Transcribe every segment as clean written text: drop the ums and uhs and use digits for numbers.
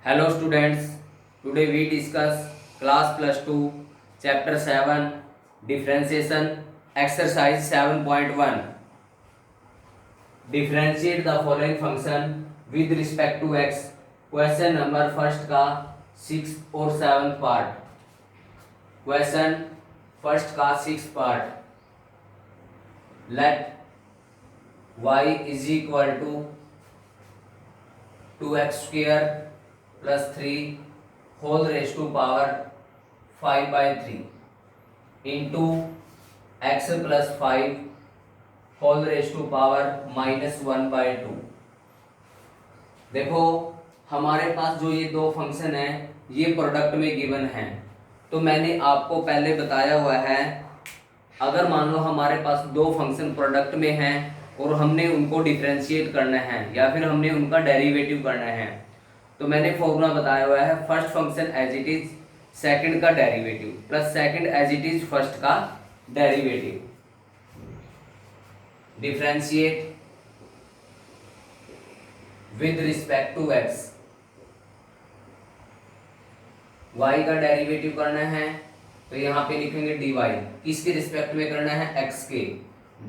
Hello students, today we discuss class plus 2 chapter 7 differentiation exercise 7.1. Differentiate the following function with respect to x. Question number first का 6 और 7 part. Question first का 6 part. Let y is equal to 2x square plus 3 whole raised to power 5 by 3 into x plus 5 whole raised to power minus 1 by 2. देखो हमारे पास जो ये दो function है ये प्रोडक्ट में गिवन है, तो मैंने आपको पहले बताया हुआ है अगर मान लो हमारे पास दो फंक्शन प्रोडक्ट में हैं और हमने उनको डिफरेंशिएट करना है या फिर हमने उनका डेरिवेटिव करना है, तो मैंने फॉर्मूला बताया हुआ है first function as it is second का derivative plus second as it is first का derivative. Differentiate with respect to x. y का डेरिवेटिव करना है तो यहाँ पे लिखेंगे dy. किसके रिस्पेक्ट में करना है? x के.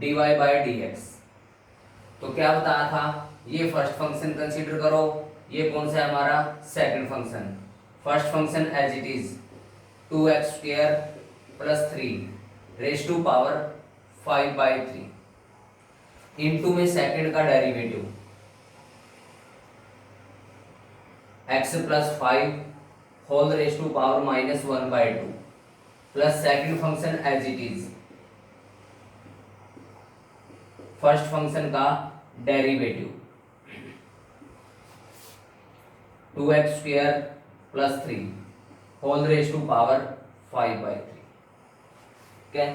dy by dx. तो क्या बताया था? ये फर्स्ट फंक्शन कंसीडर करो, ये कौन सा है हमारा? Second function. First function as it is 2x square plus 3 raise to power 5 by 3 into में सेकंड का derivative x plus 5 whole raise to power minus 1 by 2 plus second function as it is first function का derivative 2x square plus 3 whole raise to power 5 by 3. क्या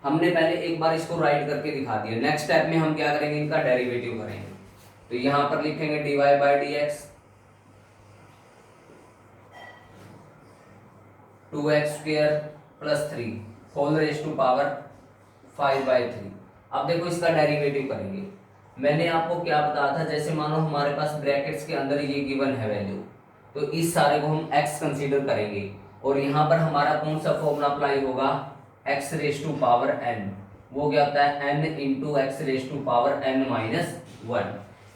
हमने पहले एक बार इसको right करके दिखा दिया. नेक्स्ट स्टेप में हम क्या करेंगे? इनका डेरिवेटिव करेंगे. तो यहां पर लिखेंगे dy by dx 2x square plus 3 whole raise to power 5 by 3. अब देखो इसका डेरिवेटिव करेंगे. मैंने आपको क्या बताया था, जैसे मानो हमारे पास ब्रैकेट्स के अंदर ये गिवन है वैल्यू, तो इस सारे को हम x कंसीडर करेंगे और यहाँ पर हमारा कौन सा फॉर्मूला अप्लाई होगा? x raise to power n. वो क्या होता है? n into x raise to power n minus 1.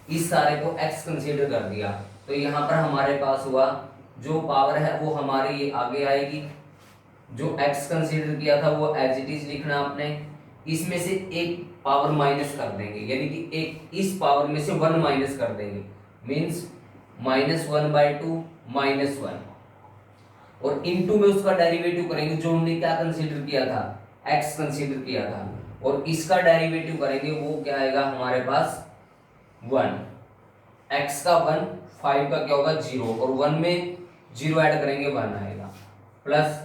इस सारे को x कंसीडर कर दिया तो यहाँ पर हमारे पास हुआ जो पावर है वो हमारी ये आगे आएगी. जो x कंसीडर किया था वो एज इट इज लिखना आपने. इसमें से एक पावर माइनस कर देंगे, यानी कि एक इस पावर में से 1 माइनस कर देंगे, मीन्स माइनस 1 बाई 2 माइनस 1 और इनटू में उसका डेरिवेटिव करेंगे जो हमने क्या कंसीडर किया था? x कंसीडर किया था. और इसका डेरिवेटिव करेंगे वो क्या आएगा हमारे पास? 1. x का 1, 5 का क्या होगा? 0 और 1 में 0 ऐड करेंगे 1 आएगा plus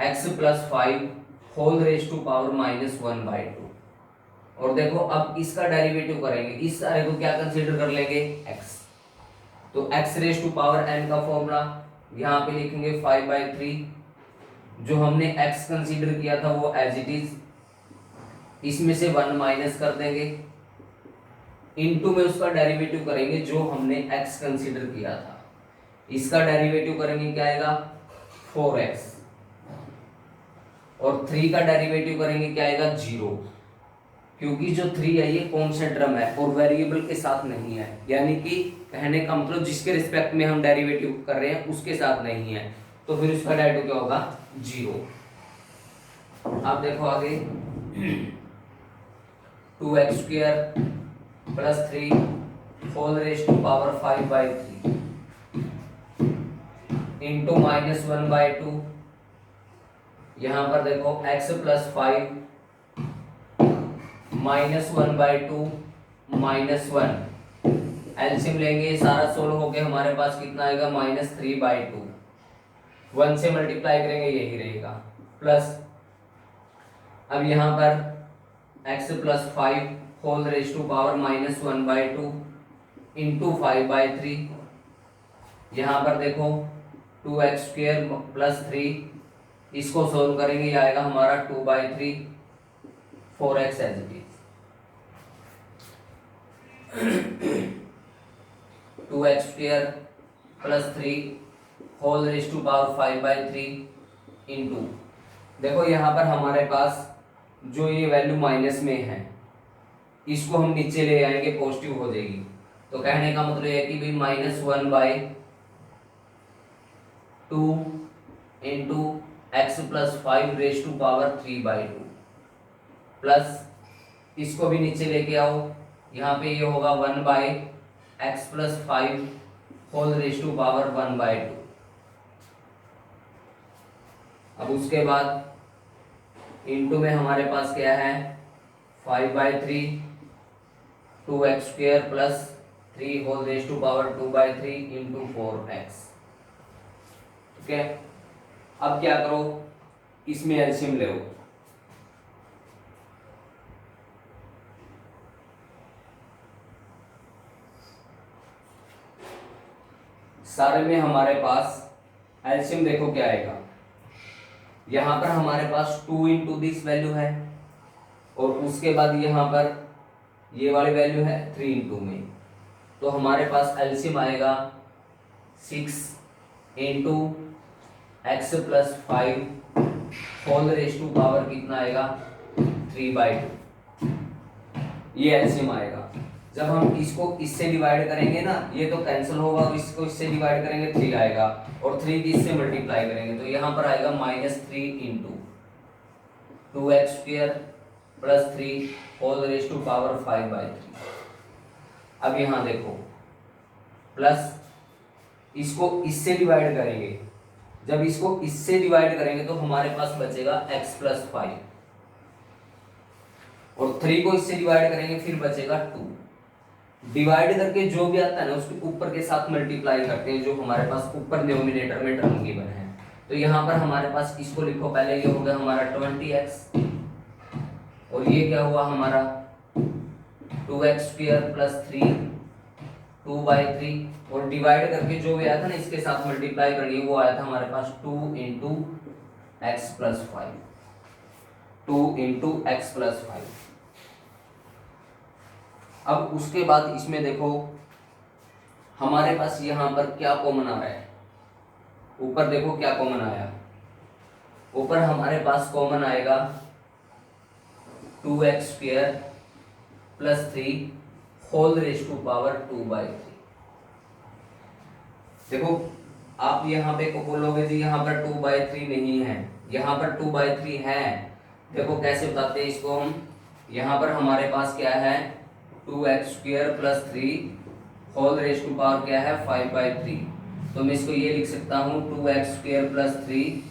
x plus 5 whole raise to power minus 1 by 2. और देखो अब इसका डेरिवेटिव करेंगे, इस सारे को क्या कंसीडर कर लेंगे? x. तो x raise to power n का फॉर्मूला यहाँ पे लिखेंगे 5 बाई 3. जो हमने x कंसीडर किया था वो एज इट इज, इसमें से 1 माइनस कर देंगे, इनटू में उसका डेरिवेटिव करेंगे जो हमने x कंसीडर किया था. इसका डेरिवेटिव करेंगे क्या आएगा? 4x और 3 का डेरिवेटिव करेंगे क्या आएगा? 0. क्योंकि जो 3 है ये कॉन्स्टेंट टर्म है और वेरिएबल के साथ नहीं है, यानी कि कहने का मतलब जिसके रिस्पेक्ट में हम डेरिवेटिव कर रहे हैं उसके साथ नहीं है, तो फिर उसका डेरिवेटिव क्या होगा? 0. अब देखो आगे 2x square plus 3 whole raise to power 5 by 3 into minus 1 by 2. यहाँ पर देखो x plus 5 minus 1 by 2 minus 1. LCM लेंगे, सारा सोल्व होके हमारे पास कितना आएगा? Minus 3 by 2. 1 से मल्टीप्लाई करेंगे यही रहेगा प्लस. अब यहाँ पर x plus 5 whole raise to power minus 1 by 2 into 5 by 3. यहाँ पर देखो 2x स्क्वायर प्लस 3, इसको सोल्व करेंगे ये आएगा हमारा 2 by 3 4x as it is. 2x square plus 3 whole raise to power 5/3 into, देखो यहाँ पर हमारे पास जो ये वैल्यू माइनस में है इसको हम नीचे ले आएंगे, पॉजिटिव हो जाएगी। तो कहने का मतलब है कि भाई -1/2 into x plus 5 raise to power 3/2 plus इसको भी नीचे लेके आओ, यहाँ पे ये होगा 1/x plus 5 whole raise to power 1/2। अब उसके बाद इंटू में हमारे पास क्या है 5/3 2x² plus 3 whole raise to power 2/3 into 4x। ठीक है, अब क्या करो, इसमें एलसीएम ले। सारे में हमारे पास एलसीएम देखो क्या आएगा, यहां पर हमारे पास 2 इंटू दिस वैल्यू है और उसके बाद यहां पर ये वाली वैल्यू है 3 इंटू में, तो हमारे पास एलसीएम आएगा 6 into x plus 5 whole raise to power कितना आएगा 3/2, ये एलसीएम आएगा। जब हम इसको इससे डिवाइड करेंगे ना, ये तो कैंसिल होगा और इसको इससे डिवाइड करेंगे 3 आएगा और 3 की इससे मल्टीप्लाई करेंगे तो यहाँ पर आएगा -3 into 2x² plus 3 whole raise to power 5/3। अब यहाँ देखो प्लस इसको इससे डिवाइड करेंगे, जब इसको इससे डिवाइड करेंगे तो हमारे पास बचेगा x प्लस 5 और 3 को इससे डिवाइड करेंगे फिर बचेगा 2। डिवाइड करके जो भी आता है ना उसके ऊपर के साथ मल्टीप्लाई करते हैं, जो हमारे पास ऊपर डिनोमिनेटर में टर्म गिवन है। तो यहाँ पर हमारे पास इसको लिखो, पहले ये हो गया हमारा 20x और ये क्या हुआ हमारा 2x² प्लस 3 2/3 और डिवाइड करके जो भी आया था ना इसके साथ मल्टीप्लाई करिए, वो आया था हमारे पास 2 into x plus 5 2 into x plus 5। अब उसके बाद इसमें देखो हमारे पास यहाँ पर क्या कॉमन आ रहा है, ऊपर देखो क्या कॉमन आया, ऊपर हमारे पास कॉमन आएगा 2x² plus 3 whole raise to power 2/3। देखो आप यहाँ पे को बोलोगे जी यहाँ पर 2/3 नहीं है, यहाँ पर 2/3 है। देखो कैसे बताते हैं इसको हम, यहाँ पर हमारे पास क्या है 2x² plus 3 whole raise to power क्या है 5/3, तो मैं इसको ये लिख सकता हूँ 2x² plus 3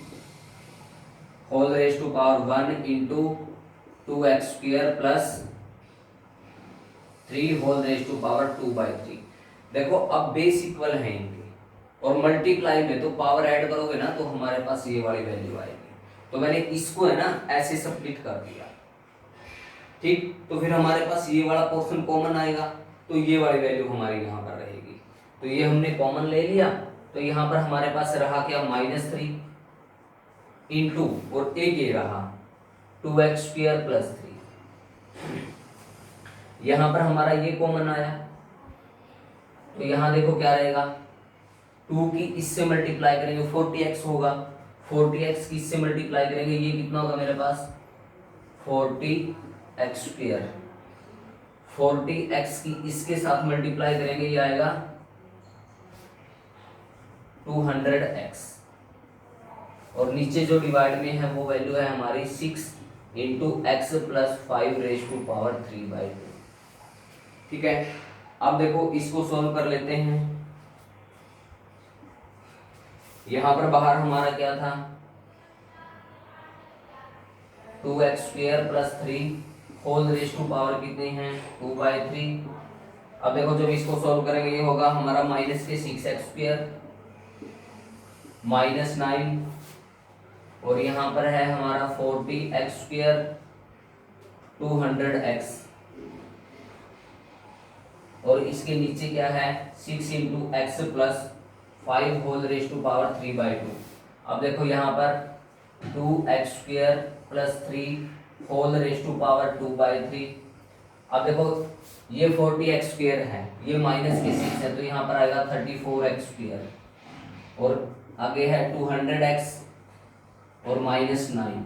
whole raise to power 1 into 2x² plus 3 whole raise to power 2/3। देखो अब बेस इक्वल है इनके और मल्टीप्लाई में तो पावर ऐड करोगे ना तो हमारे पास ये वाली वैल्यू आएगी, तो मैंने इसको है ना ऐसे स्प्लिट कर दिया। ठीक, तो फिर हमारे पास ये वाला पोर्शन कॉमन आएगा तो ये वाली वैल्यू हमारी यहाँ पर रहेगी, तो ये हमने कॉमन ले लिया। तो यहाँ पर हमारे पास रहा क्या -3 इंटू और एक ये रहा 2x² प्लस 3, यहाँ पर हमारा ये कॉमन आया तो यहाँ देखो क्या रहेगा 2 की इससे मल्टीप्लाई करेंगे 40x होगा, 40x की इससे मल्टीप्लाई करेंगे ये कितना होगा मेरे पास 40x², 40x की इसके साथ मल्टीप्लाई करेंगे ये आएगा 200x और नीचे जो डिवाइड में है वो वैल्यू है हमारी 6 into x plus 5 raise to power 3/2। ठीक है, अब देखो इसको सॉल्व कर लेते हैं। यहां पर बाहर हमारा क्या था 2x² plus 3 whole raise to power कितनी है 2/3। अब देखो जब इसको सॉल्व करेंगे ये होगा हमारा -6x² -9 और यहाँ पर है हमारा 40x² 200x और इसके नीचे क्या है 6 into x plus 5 whole raise to power 3/2। अब देखो यहाँ पर 2x² plus 3 whole raise to power 2/3। अब देखो ये 40x² है, ये -6 है तो यहाँ पर आएगा 34x²। और आगे है 200x और -9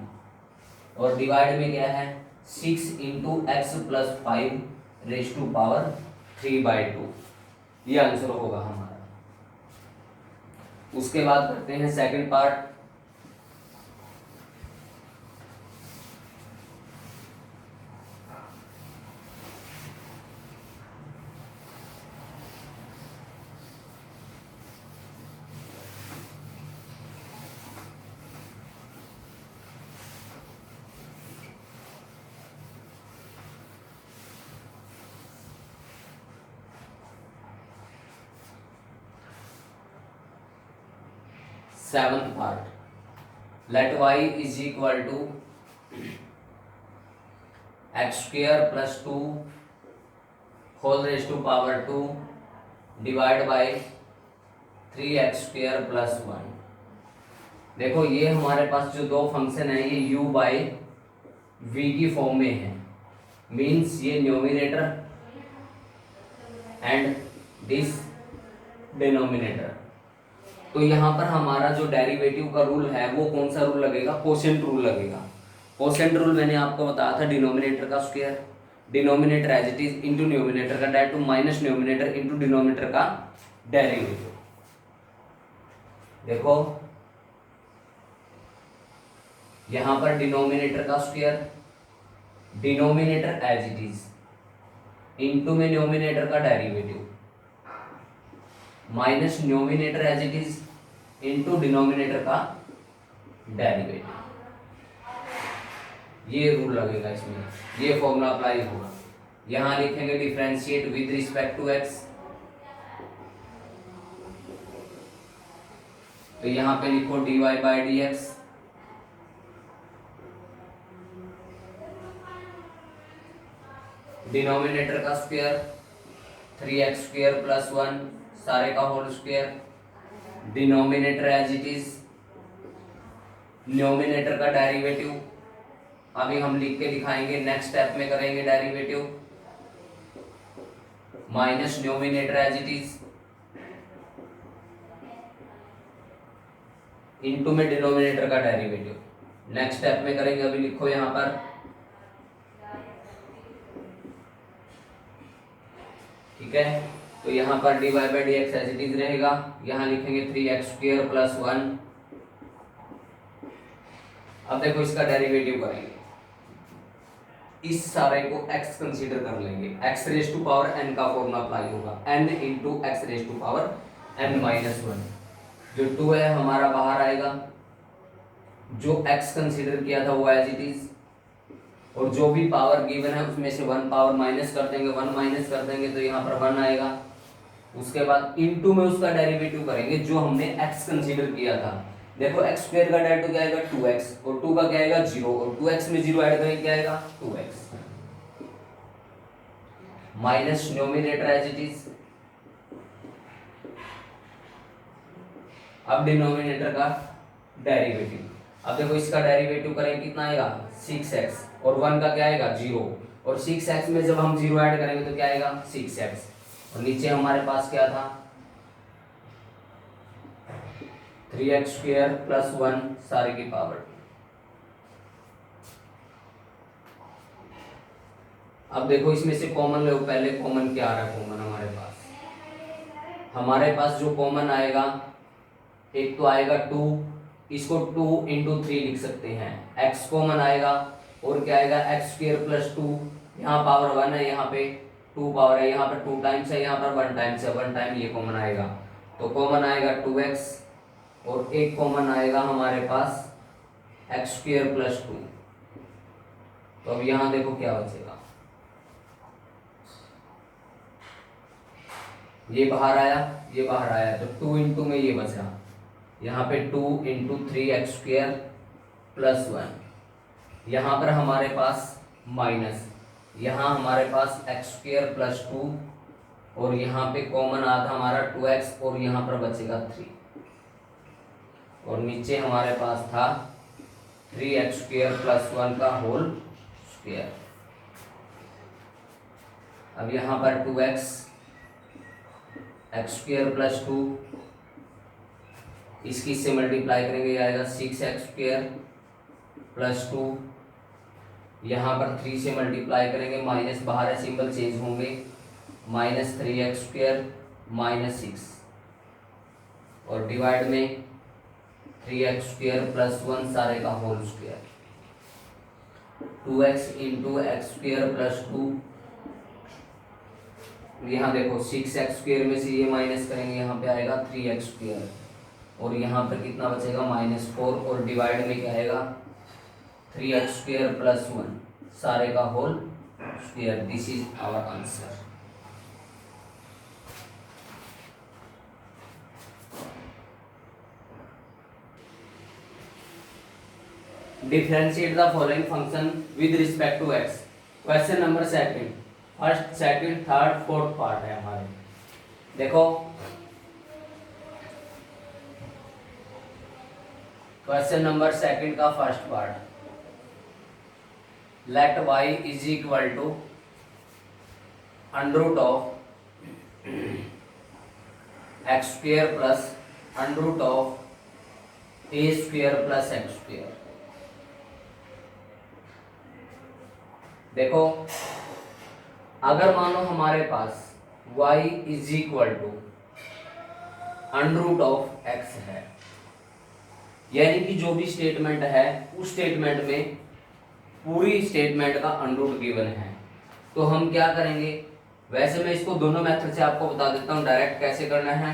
और डिवाइड में क्या है 6 इंटू एक्स प्लस 5^3/2। ये आंसर होगा हमारा। उसके बाद करते हैं second part. Seventh part, let y is equal to x² + 2 whole raise to power 2 divide by 3x² + 1। देखो ये हमारे पास जो दो फंक्शन है ये u/v की फॉर्म में है, मीन्स ये न्यूमिनेटर एंड दिस डिनोमिनेटर। तो यहाँ पर हमारा जो डेरिवेटिव का रूल है वो कौन सा रूल लगेगा, कोशेंट रूल लगेगा। कोशेंट रूल मैंने आपको बताया था डिनोमिनेटर का square, denominator as it is into numerator का derivative minus numerator into denominator का डेरिवेटिव। देखो यहाँ पर डिनोमिनेटर का square, denominator as it is into में न्यूमिनेटर का derivative minus numerator as it is into denominator का डेरिवेटिव। ये रूल लगेगा इसमें, ये फॉर्मूला अप्लाई होगा। यहां लिखेंगे differentiate with respect to x, तो यहां पे लिखो dy/dx डिनोमिनेटर का स्क्वायर 3x² + 1 सारे का whole square, denominator as it is, numerator का डेरिवेटिव अभी हम लिख के दिखाएंगे, नेक्स्ट स्टेप में करेंगे derivative, minus numerator as it is into में डिनोमिनेटर का डेरिवेटिव, नेक्स्ट स्टेप में करेंगे। अभी लिखो यहां पर, ठीक है। तो यहाँ पर dy/dx एज इट इज रहेगा, यहाँ लिखेंगे 3x² + 1। अब देखो इसका डेरिवेटिव करेंगे, इस सारे को x कंसीडर कर लेंगे, x⁻n का फॉर्मूला अप्लाई होगा, n इंटू x⁻n-1। जो 2 है हमारा बाहर आएगा, जो x कंसीडर किया था वो एज इट इज, और जो भी पावर गिवन है उसमें से 1 पावर माइनस कर देंगे, 1 माइनस कर देंगे तो यहाँ पर 1 आएगा। उसके बाद इनटू में उसका डेरिवेटिव करेंगे जो हमने x कंसीडर किया था। देखो x² का डेरिवेटिव क्या आएगा 2x, और 2 का क्या आएगा 0, और 2x में 0 ऐड करेंगे क्या आएगा 2x, minus numerator as it is, अब डिनोमिनेटर का डेरिवेटिव। अब देखो इसका डेरिवेटिव करेंगे कितना आएगा 6x, और 1 का क्या आएगा 0, और 6x में जब हम 0 ऐड करेंगे तो क्या आएगा 6x, और नीचे हमारे पास क्या था 3x² + 1 सारे की पावर। अब देखो इसमें से कॉमन लो, पहले कॉमन क्या आ रहा है, कॉमन हमारे पास जो कॉमन आएगा, एक तो आएगा 2, इसको 2 × 3 लिख सकते हैं, x कॉमन आएगा, और क्या आएगा x² + 2, यहाँ पावर 1 है, यहाँ पे 2 पावर है, यहाँ पर 2 टाइम्स है, यहाँ पर 1 टाइम्स है, 1 टाइम ये कॉमन आएगा, तो कॉमन आएगा 2x, और एक कॉमन आएगा हमारे पास x² + 2। तो अब यहाँ देखो क्या बचेगा, ये बाहर आया, ये बाहर आया, तो 2 × में ये बचा, यहाँ पे 2 × 3x² + 1, यहाँ पर हमारे पास माइनस, यहाँ हमारे पास x² + 2, और यहाँ पे कॉमन आया था हमारा 2x, और यहाँ पर बचेगा 3, और नीचे हमारे पास था 3x² + 1 का होल स्क्वायर। अब यहाँ पर 2x, x² + 2, इसकी इससे मल्टीप्लाई करेंगे, ये आएगा 6x² प्लस 2, यहाँ पर 3 से मल्टीप्लाई करेंगे, माइनस बाहर है, सिंबल चेंज होंगे, -3x² -6 और डिवाइड में 3x² प्लस 1 सारे का whole square, 2x into x² plus 2, यहाँ देखो 6x² में से ये माइनस करेंगे, यहाँ पे आएगा 3x² और यहाँ पर कितना बचेगा -4 और डिवाइड में क्या आएगा 3x² प्लस 1 सारे का whole square. This is our answer. Differentiate the following function with respect to x। Question number second, first second third fourth part है हमारे। देखो क्वेश्चन नंबर सेकंड का first part, let y is equal to under of x² plus under of a² plus x²। देखो अगर मानो हमारे पास y is equal to under of x है, यानी कि जो भी स्टेटमेंट है उस स्टेटमेंट में पूरी स्टेटमेंट का अंडर गिवन है, तो हम क्या करेंगे, वैसे मैं इसको दोनों मेथड से आपको बता देता हूं डायरेक्ट कैसे करना है।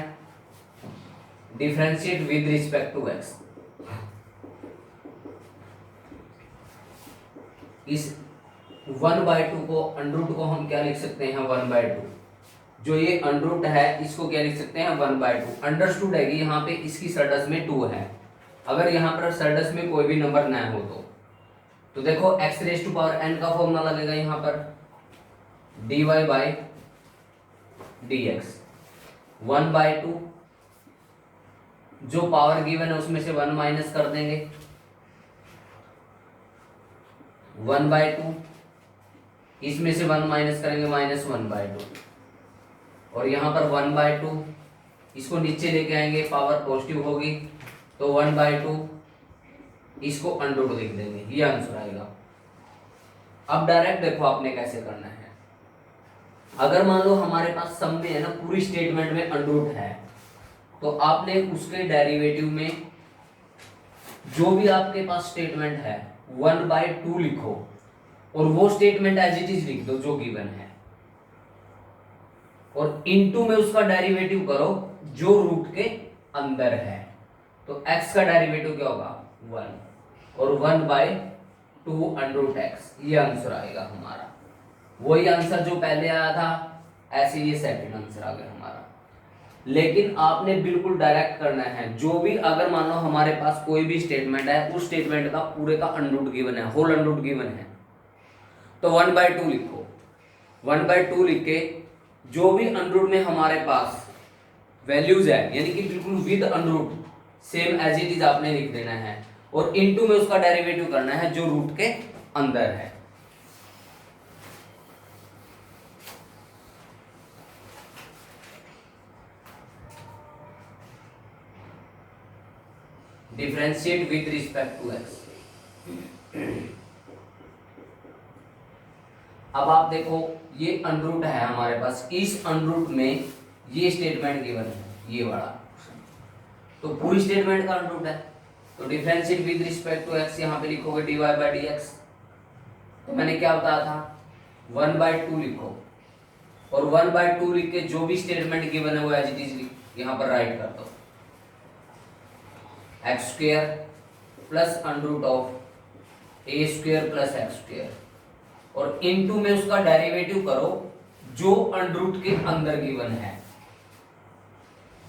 Differentiate with respect to x, इस 1/2 को अंडर को हम क्या लिख सकते हैं 1/2, जो ये अंडर है इसको क्या लिख सकते हैं 1/2। अंडरस्टूड है कि यहाँ पे इसकी सरडस में 2 है, अगर यहाँ पर सरडस में कोई भी नंबर ना हो तो देखो x⁴n का फॉर्मूला लगेगा यहाँ पर dy बाई dx 1/2, जो पावर गिवन है उसमें से 1 माइनस कर देंगे, 1/2, इसमें से 1 माइनस करेंगे -1/2 और यहाँ पर 1/2, इसको नीचे लेके आएंगे पावर पॉजिटिव होगी तो 1/2, इसको अंडर लिख देंगे, ये आंसर आएगा। अब डायरेक्ट देखो आपने कैसे करना है, अगर मान लो हमारे पास सम में है ना पूरी स्टेटमेंट में अंडर है, तो आपने उसके डेरिवेटिव में जो भी आपके पास स्टेटमेंट है 1/2 लिखो और वो स्टेटमेंट एज इट इज लिख दो जो गिवन है, और इनटू में उसका डेरिवेटिव करो जो रूट के अंदर है, तो x का डेरिवेटिव क्या होगा 1 और 1/2 अंडर x, ये आंसर आएगा हमारा। वही आंसर जो पहले आया था ऐसे ये सेकंड आंसर आ गया हमारा। लेकिन आपने बिल्कुल डायरेक्ट करना है, जो भी अगर मान लो हमारे पास कोई भी स्टेटमेंट है उस स्टेटमेंट का पूरे का अंडर गिवन है, होल अंडर गिवन है, तो 1/2 लिखो, 1/2 लिख के जो भी अंडर में हमारे पास वैल्यूज है यानी कि बिल्कुल with under same as it is आपने लिख देना है, और इनटू में उसका डेरिवेटिव करना है जो रूट के अंदर है। Differentiate with respect to x। अब आप देखो ये अंडर है हमारे पास, इस अंडर में ये स्टेटमेंट गिवन है ये वाला, तो पूरी स्टेटमेंट का अंडर है, तो differentiate with respect to x यहाँ पे लिखोगे dy बाई dx, तो मैंने क्या बताया था 1/2 लिखो और 1/2 लिख के जो भी स्टेटमेंट गिवन है वो एज इट इज यहाँ पर राइट कर दो, x² plus under of a² plus x² और इनटू में उसका डेरिवेटिव करो जो अंडर के अंदर गिवन है।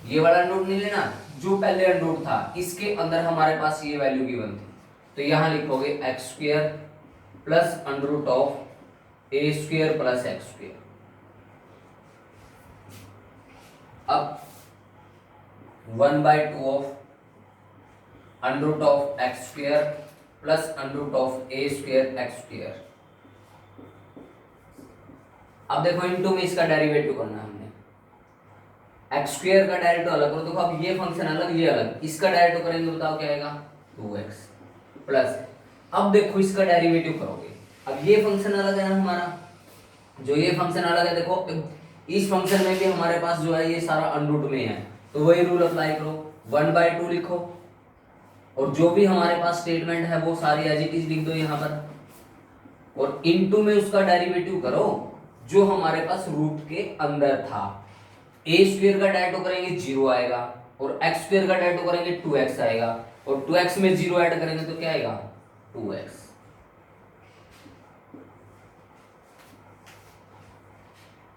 ये वाला अंडर नहीं लेना, जो पहले अंडर था इसके अंदर हमारे पास ये वैल्यू गिवन थी, तो यहां लिखोगे x² plus under of a² plus x²। अब 1/2 of under of x² plus under of a² x²। अब देखो इनटू में इसका डेरिवेटिव करना है हमने, एक्स स्क्वायर का डायरेक्ट अलग करो, देखो अब ये फंक्शन अलग ये अलग, इसका डायरेक्ट करेंगे बताओ क्या आएगा 2x प्लस, अब देखो इसका डेरिवेटिव करोगे, अब ये फंक्शन अलग है ना हमारा, जो ये फंक्शन अलग है देखो, इस फंक्शन में भी हमारे पास जो है ये सारा अंडरूट में है, तो वही रूल अप्लाई करो, 1/2 लिखो, और जो भी हमारे पास स्टेटमेंट है वो सारी एज इट इज लिख दो यहाँ पर, और इनटू में उसका डेरिवेटिव करो जो हमारे पास रूट के अंदर था। ए स्क्वायर का डायरेक्ट करेंगे 0 आएगा, और एक्स स्क्वायर का डायरेक्ट करेंगे 2x आएगा, और 2x में 0 ऐड करेंगे तो क्या आएगा 2x।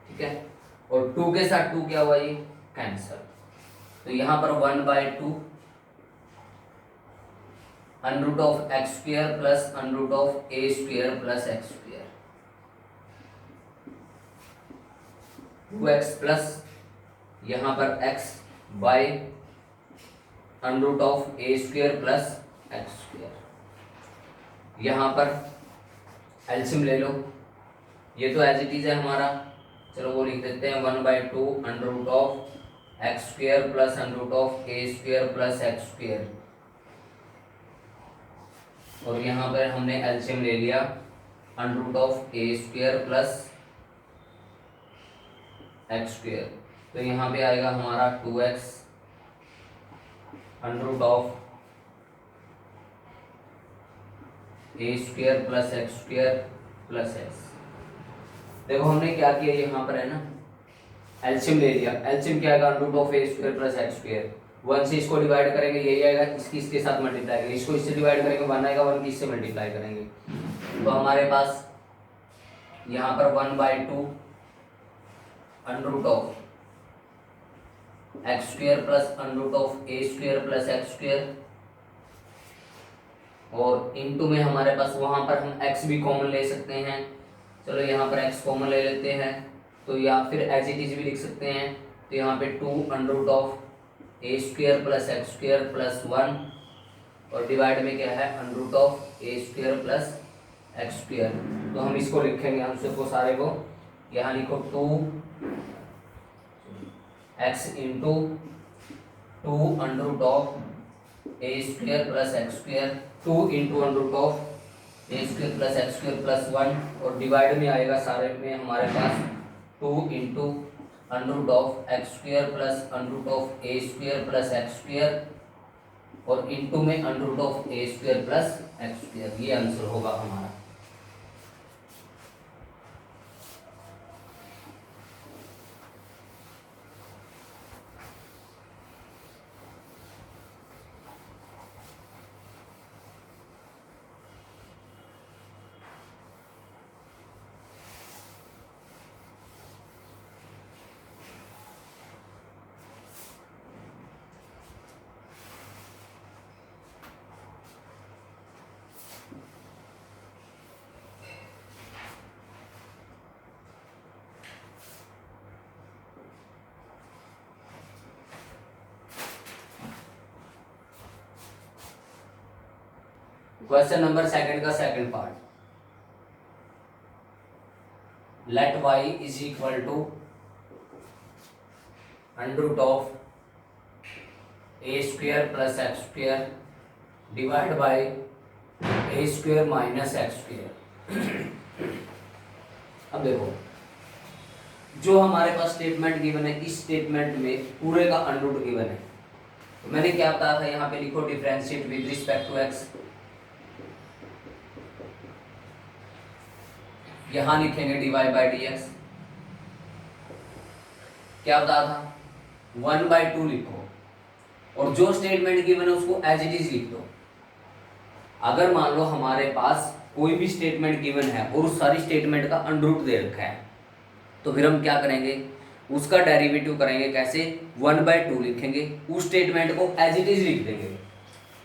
ठीक है, और 2 के साथ 2 क्या हुआ ये कैंसल, तो यहां पर 1/2 under root of x square plus under root of a square plus x square, 2x plus यहां पर x by under root of a square plus x square, यहां पर एलसीएम ले लो, ये तो एज इट इज है हमारा, चलो वो लिख देते हैं 1/2 under root of x square plus under root of a square plus x square, और यहाँ पर हमने एलसीएम ले लिया under root of a square plus x square, तो यहाँ पे आएगा हमारा 2x under root of a square plus x square plus x. देखो हमने क्या किया, यहाँ पर है ना एलसीएम ले लिया, एलसीएम क्या आएगा under root of a square plus x square, 1 से इसको डिवाइड करेंगे यही आएगा, इसके साथ मल्टीप्लाई करेंगे, इसको इससे डिवाइड करेंगे 1 आएगा, 1 इससे मल्टीप्लाई करेंगे, तो हमारे पास यहाँ पर 1/2 under root of x square plus under root of a square plus x square, और इनटू में हमारे पास वहां पर हम x भी कॉमन ले सकते हैं, चलो यहाँ पर x कॉमन ले लेते हैं, तो या फिर एज इट इज भी लिख सकते हैं, तो यहाँ पे 2 under root of a square plus x square plus 1, और डिवाइड में क्या है under root of a square plus x square, तो हम इसको लिखेंगे आंसर को सारे को, यहाँ लिखो 2x into 2 under root of a square plus x square, 2 into under root of a square plus x square plus 1, और डिवाइड में आएगा सारे में हमारे पास 2 into under root of x square plus under root of a square plus x square, और into में under root of a square plus x square, ये आंसर होगा हमारा। क्वेश्चन नंबर सेकंड का second part, let y is equal to under root of a square plus x square divide by a square minus x square. अब देखो जो हमारे पास statement given है, इस स्टेटमेंट में पूरे का अंडरूट गिवन है, तो मैंने क्या बताया था, यहाँ पे लिखो differentiate with respect to x, यहां लिखेंगे dy बाई dx, क्या बताया था 1/2 लिखो, और जो स्टेटमेंट गिवन है उसको एज इट इज लिख दो। अगर मान लो हमारे पास कोई भी स्टेटमेंट गिवन है और उस सारी स्टेटमेंट का अंडरूट दे रखा है, तो फिर हम क्या करेंगे, उसका डेरिवेटिव करेंगे, कैसे 1/2 लिखेंगे, उस स्टेटमेंट को एज इट इज लिख देंगे,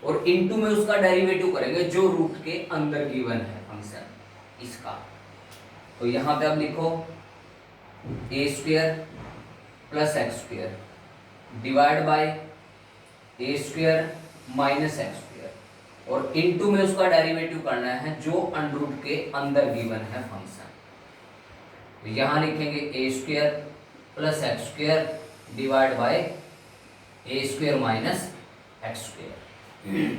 और इनटू में उसका डेरिवेटिव करेंगे जो रूट के अंदर गिवन है फंक्शन इसका। तो यहाँ पे अब लिखो a square plus x square divide by a square minus x square, और इनटू में उसका डेरिवेटिव करना है जो अंडरूट के अंदर गिवन है फंक्शन। तो यहाँ लिखेंगे a square plus x square divide by a square minus x square.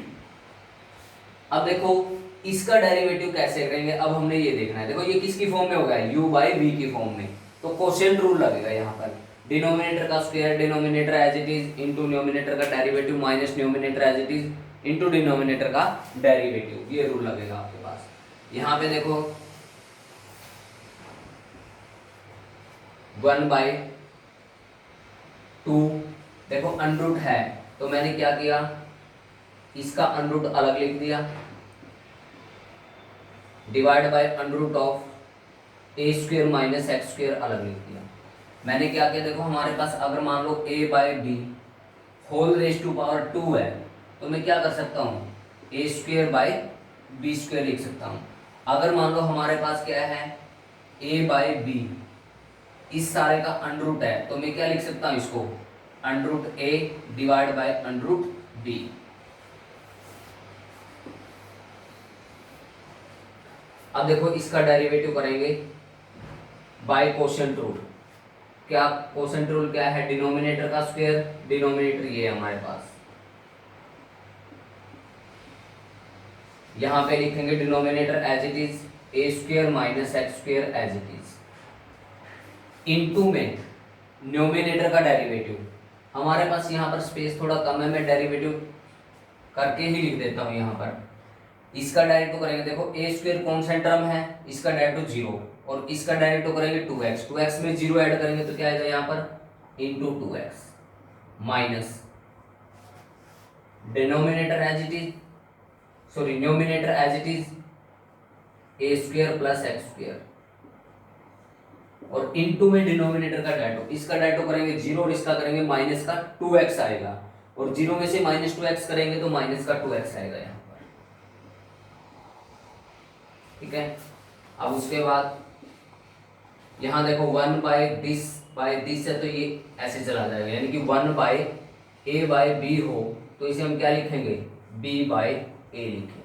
अब देखो इसका डेरिवेटिव कैसे करेंगे, अब हमने ये देखना है। देखो ये किसकी फॉर्म में होगा, u बाई वी की फॉर्म में, तो कोशेंट रूल लगेगा यहाँ पर। डिनोमिनेटर का square denominator as it is into numerator का derivative minus numerator as it is into denominator का डेरिवेटिव, ये रूल लगेगा आपके पास। यहाँ पे देखो 1/2, देखो अनरूट है तो मैंने क्या किया, इसका अनरूट अलग लिख दिया, divide by under root of a square minus x square अलग लिख दिया। मैंने क्या किया, देखो हमारे पास अगर मान लो a by b whole raise to power 2 है, तो मैं क्या कर सकता हूँ, a square by b square लिख सकता हूँ। अगर मान लो हमारे पास क्या है, a बाई बी इस सारे का अनरूट है, तो मैं क्या लिख सकता हूँ इसको, under root a divide bye under root b। अब देखो इसका डेरिवेटिव करेंगे बाय कोशेंट रूल। क्या कोशेंट रूल क्या है, डिनोमिनेटर का स्क्वायर, डिनोमिनेटर ये है हमारे पास, यहां पे लिखेंगे denominator as it is a square minus x square as it is, into में न्यूमिनेटर का डेरिवेटिव। हमारे पास यहाँ पर स्पेस थोड़ा कम है, मैं डेरिवेटिव करके ही लिख देता हूँ यहाँ पर। इसका डायरेक्ट करेंगे, देखो ए स्क्वायर कॉन्स्टेंट टर्म है, इसका डायरेक्ट 0 और इसका डायरेक्ट करेंगे 2x, 2x में 0 ऐड करेंगे तो क्या आएगा यहाँ पर into 2x minus denominator as it is, sorry numerator as it is a square plus x square और इनटू में डिनोमिनेटर का डायटो, इसका डायटो करेंगे 0 और इसका करेंगे माइनस का 2x आएगा, और 0 में से माइनस 2x करेंगे तो माइनस का 2x आएगा यहाँ पर, ठीक है। अब उसके बाद यहाँ देखो 1 बाय दिस है तो ये ऐसे चला जाएगा, यानी कि 1 बाय ए बाय बी हो तो इसे हम क्या लिखेंगे, b बाय ए लिखेंगे।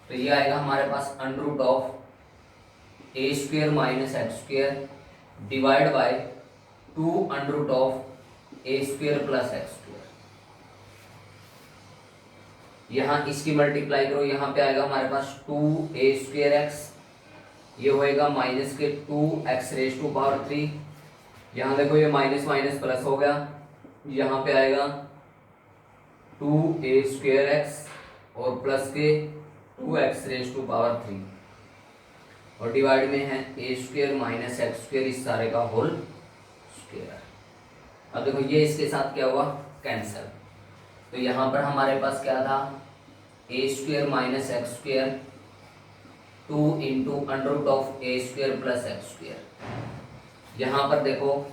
तो ये आएगा हमारे पास under root of a square minus x square divide by 2 under root of a square plus x square. यहाँ इसकी मल्टीप्लाई करो, यहाँ पे आएगा हमारे पास 2a स्क्वायर एक्स, ये होएगा माइनस के 2x रेज टू पावर 3, यहाँ देखो ये माइनस माइनस प्लस हो गया, यहाँ पे आएगा 2a स्क्वायर एक्स और प्लस के 2x रेज टू पावर 3 और डिवाइड में है a square minus x square इस सारे का होल स्क्वायर। अब देखो ये इसके साथ क्या हुआ, कैंसिल, तो यहाँ पर हमारे पास क्या था, a square minus x square 2 into under root of a square plus x square. यहाँ पर देखो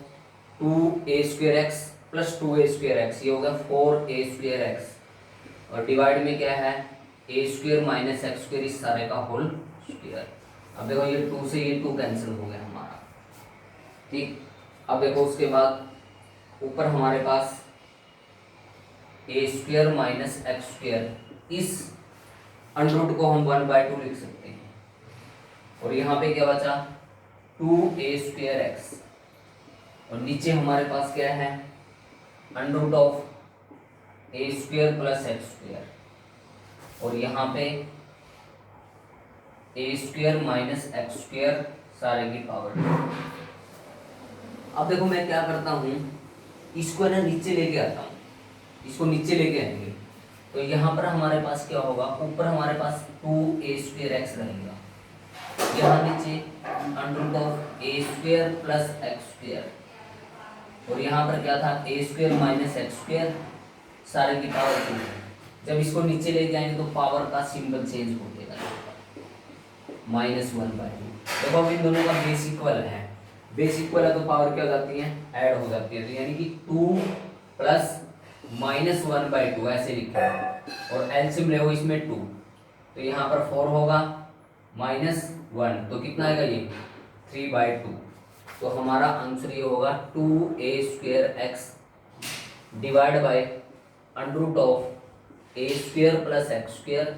2a square x plus 2a square x, ये होगा 4a स्क्वायर एक्स और डिवाइड में क्या है ए स्क्वायर माइनस एक्स स्क्वायर इस सारे का होल स्क्वायर। अब देखो ये 2 से ये 2 कैंसिल हो गया हमारा, ठीक। अब देखो उसके बाद ऊपर हमारे पास ए स्क्वायर माइनस एक्स स्क्वायर, इस अंडर रूट को हम 1/2 लिख सकते हैं और यहाँ पे क्या बचा 2a स्क्वायर एक्स और नीचे हमारे पास क्या है under root of a square plus x square और यहाँ पे a square minus x square सारे की पावर 2। अब देखो मैं क्या करता हूँ, इसको ना नीचे लेके आता हूँ, इसको नीचे लेके आएंगे तो यहाँ पर हमारे पास क्या होगा, ऊपर हमारे पास 2a स्क्वायर एक्स रहेगा, यहाँ नीचे under root of a square plus x square और यहाँ पर क्या था a square minus x square सारे की पावर 2। जब इसको नीचे ले जाएंगे तो पावर का सिंबल चेंज हो जाएगा, -1/2। देखो अब इन दोनों का बेस इक्वल है, बेस इक्वल है तो पावर क्या हो जाती है, ऐड हो जाती है, तो यानी कि 2 प्लस -1/2 ऐसे लिखा है और एलसीएम ले हो इसमें 2 तो यहाँ पर 4 होगा -1 तो कितना आएगा ये 3/2। तो हमारा आंसर ये होगा 2a square x divide by under root of a square plus x square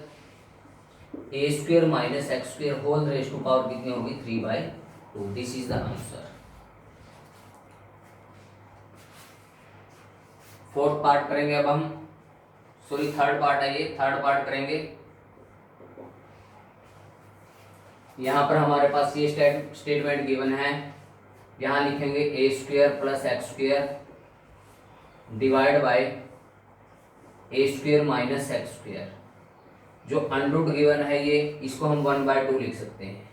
a square minus x square whole raise to power कितनी होगी 3/2। This is the answer. Fourth part करेंगे अब हम, सॉरी थर्ड पार्ट है ये, third part करेंगे। यहाँ पर हमारे पास ये स्टेटमेंट गिवन है, यहाँ लिखेंगे a square plus x square divide by a square minus x square. जो अनरूट गिवन है ये, इसको हम 1/2 लिख सकते हैं।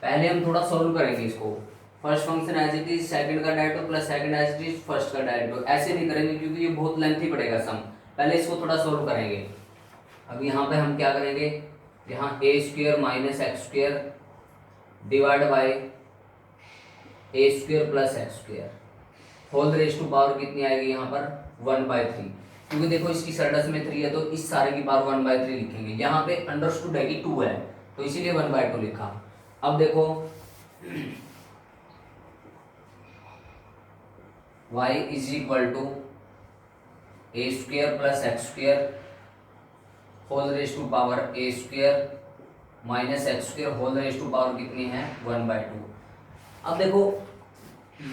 पहले हम थोड़ा सॉल्व करेंगे इसको। First function as it is second का directive plus second as it is first का डायरेक्टिव, ऐसे नहीं करेंगे क्योंकि ये बहुत लेंथी पड़ेगा सम। पहले इसको थोड़ा सॉल्व करेंगे। अब यहाँ पे हम क्या करेंगे, यहाँ a square minus x square divide by a square plus x square whole raise to power कितनी आएगी यहाँ पर 1/3, क्योंकि देखो इसकी सरडस में 3 है तो इस सारे की पावर 1/3 लिखेंगे। यहाँ पे अंडरस्टूड है कि 2 है तो इसीलिए 1/2 लिखा। अब देखो y is equal to a square plus x square whole raise to power a square minus x square whole raise to power कितनी है 1/2। अब देखो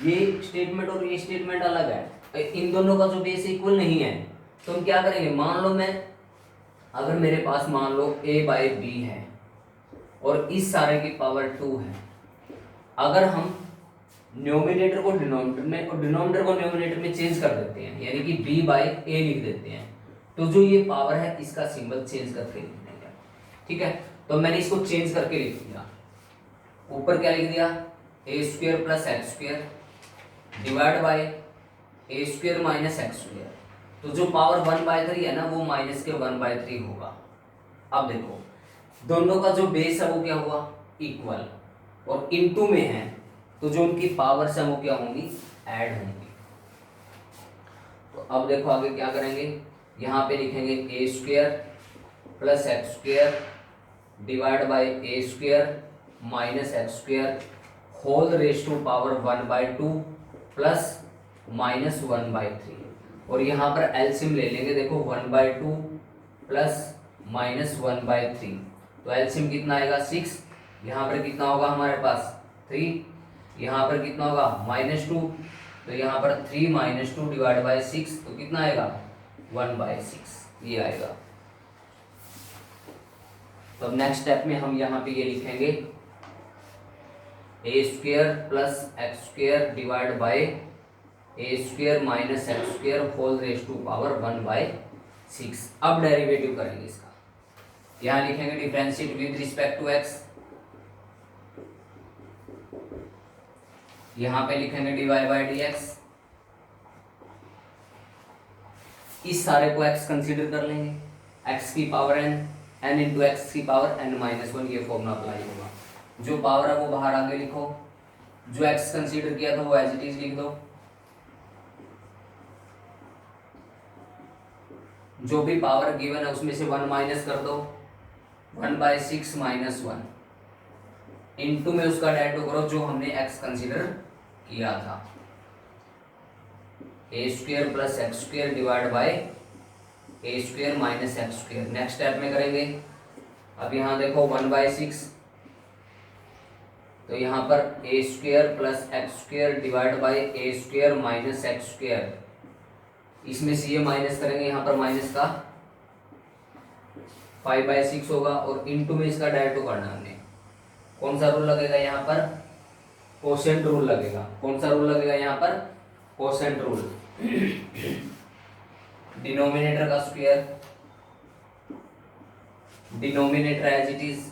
ये स्टेटमेंट और ये स्टेटमेंट अलग है, इन दोनों का जो बेस इक्वल नहीं है तो हम क्या करेंगे, मान लो मैं, अगर मेरे पास मान लो a/b है और इस सारे की पावर 2 है, अगर हम न्यूमिनेटर को डिनोमिनेटर में और डिनोमिनेटर को न्यूमिनेटर में चेंज कर देते हैं, यानी कि b/a लिख देते हैं, तो जो ये पावर है इसका सिंबल चेंज करके लिख देंगे। ठीक है, तो मैंने इसको चेंज करके लिख दिया। ऊपर क्या लिख दिया, a square plus x square divide by a square minus x square. तो जो पावर 1/3 है ना वो माइनस के 1/3 होगा। अब देखो दोनों का जो बेस है वो क्या हुआ इक्वल, और इनटू में है तो जो उनकी पावर्स है वो क्या होंगी ऐड होंगी। तो अब देखो आगे क्या करेंगे, यहाँ पे लिखेंगे a square plus x square divide by a square minus x square whole raise to power 1/2 plus minus 1/3, और यहाँ पर एलसीएम ले लेंगे। देखो 1/2 प्लस माइनस 1/3, तो एलसीएम कितना आएगा 6, यहाँ पर कितना होगा हमारे पास 3, यहाँ पर कितना होगा -2, तो यहाँ पर 3 - 2 डिवाइड बाय 6, तो कितना आएगा 1/6 ये आएगा। तो अब नेक्स्ट स्टेप में हम यहाँ पे ये लिखेंगे a square plus x square divide by a square minus x square whole raise to power 1/6। अब डेरिवेटिव करेंगे इसका, यहाँ लिखेंगे differentiate with respect to x, यहाँ पे लिखेंगे dy बाय dx। इस सारे को x कंसीडर कर लेंगे, x की पावर n इंटू एक्स की पावर n-1, ये फॉर्मूला अप्लाई होगा। जो पावर है वो बाहर आगे लिखो, जो x कंसीडर किया था वो एज इट इज लिख दो, जो भी पावर गिवन है उसमें से 1 माइनस कर दो, 1/6 - 1 इनटू में उसका डेरिवेटिव करो जो हमने x कंसीडर किया था, a square plus x square divide by a square minus x square. Next step में करेंगे। अब यहाँ देखो 1/6, तो यहाँ पर a square plus x square divide by a square minus x square, इसमें से ये माइनस करेंगे, यहाँ पर माइनस का 5/6 होगा, और इनटू में इसका डायरेक्ट करना हमने। कौन सा रूल लगेगा यहाँ पर, कोसेंट रूल लगेगा। कौन सा रूल लगेगा यहाँ पर, कोसेंट रूल। डिनोमिनेटर का square, denominator as it is,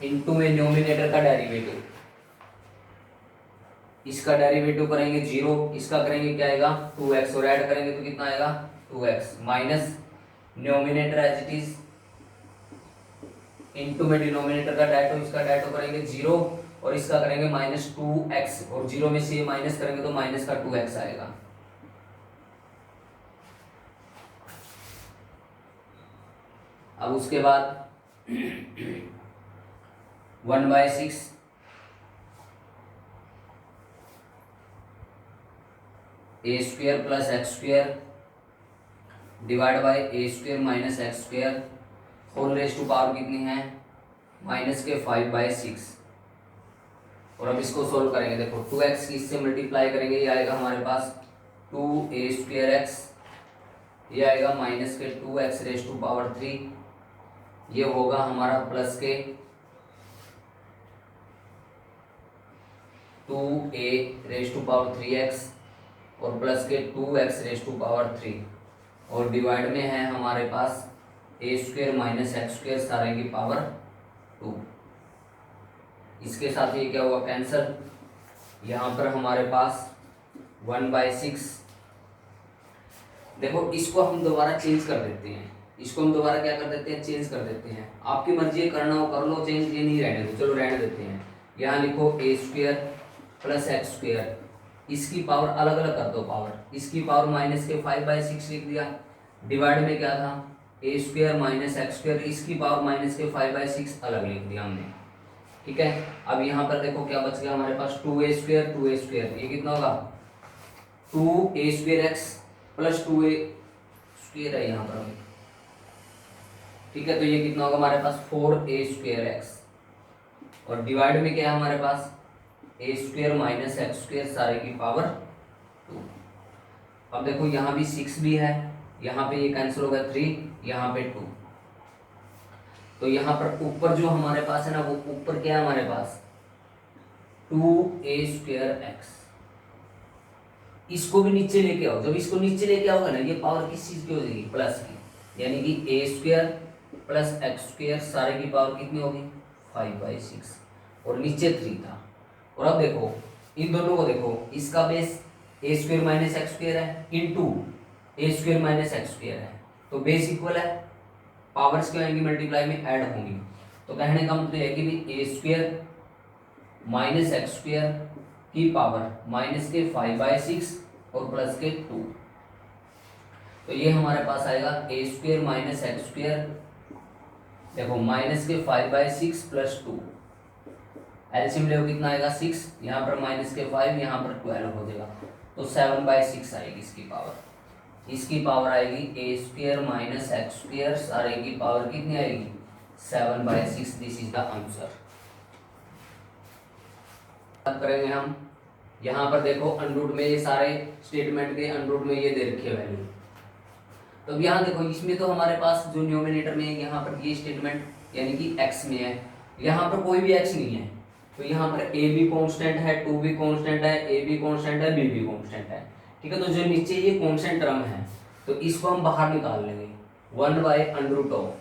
into में न्यूमिनेटर का डेरिवेटिव। इसका डेरिवेटिव करेंगे 0, इसका करेंगे क्या आएगा 2x, और ऐड करेंगे तो कितना आएगा 2x minus numerator as it is, into में डिनोमिनेटर का डेरिवेटिव, इसका डेरिवेटिव करेंगे 0 और इसका करेंगे -2x, और 0 में से ये माइनस करेंगे तो माइनस का 2x आएगा। अब उसके बाद 1/6 a square plus x square divide by a square minus x square whole raise to power कितनी है माइनस के 5/6, और अब इसको सोल्व करेंगे। देखो 2x की इससे मल्टीप्लाई करेंगे, ये आएगा हमारे पास 2a²x, ये आएगा माइनस के 2x⁻³ ये होगा हमारा प्लस के 2a⁻³ और प्लस के 2x⁻³ और डिवाइड में है हमारे पास a² - x² सारे की पावर 2। इसके साथ ये क्या हुआ, कैंसल। यहाँ पर हमारे पास 1/6। देखो इसको हम दोबारा चेंज कर देते हैं, इसको हम दोबारा क्या कर देते हैं, चेंज कर देते हैं। आपकी मर्जी है करना हो कर लो चेंज, ये नहीं रहने दो, चलो रहने देते हैं। यहाँ लिखो a² + x², इसकी पावर अलग अलग कर दो पावर, इसकी पावर माइनस के 5/6 लिख दिया। डिवाइड में क्या था, a² - x², इसकी पावर माइनस के 5/6 अलग लिख दिया हमने। ठीक है, अब यहाँ पर देखो क्या बच गया हमारे पास, 2a², ये कितना होगा, 2a²x + 2a² है यहाँ पर। ठीक है, तो ये कितना होगा हमारे पास, 4a²x और डिवाइड में क्या है हमारे पास, a² - x² सारे की पावर 2। अब देखो यहाँ भी 6 भी है, यहाँ पे ये कैंसिल होगा 3, यहाँ पे 2। तो यहाँ पर ऊपर जो हमारे पास है ना, वो ऊपर क्या है हमारे पास, 2a²x। इसको भी नीचे लेके आओ, जब इसको नीचे लेके आओगे ना, ये पावर किस चीज की हो जाएगी, प्लस की, यानी कि a² + x² सारे की पावर कितनी होगी, 5/6 और नीचे 3 था। और अब देखो इन दोनों को देखो, इसका बेस a² - x² है इंटू a² - x² है, तो बेस इक्वल है, पावर्स क्या होंगी, मल्टीप्लाई में ऐड होंगी। तो कहने का मतलब है कि भी a² - x² की पावर माइनस के 5/6 और प्लस के 2। तो ये हमारे पास आएगा a² - x², देखो माइनस के 5/6 + 2, एलसीएम ले कितना आएगा 6, यहाँ पर माइनस के 5, यहाँ पर 12 हो जाएगा, तो 7/6 आएगी इसकी पावर। इसकी पावर आएगी a² - x² सारे की पावर कितनी आएगी, 7/6। This is the answer. अब करेंगे हम, यहाँ पर देखो अंडरूट में ये सारे स्टेटमेंट के अंडरूट में ये दे रखे वैल्यू। तो अब यहाँ देखो इसमें तो हमारे पास जो न्यूमिनेटर में है, यहाँ पर ये स्टेटमेंट यानी कि x में है, यहाँ पर कोई भी x नहीं है, तो यहाँ पर a भी कांस्टेंट है, 2 भी कांस्टेंट है, a भी कांस्टेंट है, b भी कांस्टेंट है। ठीक है, तो जो नीचे ये कांस्टेंट टर्म है, तो इसको हम बाहर निकाल लेंगे, 1/√a²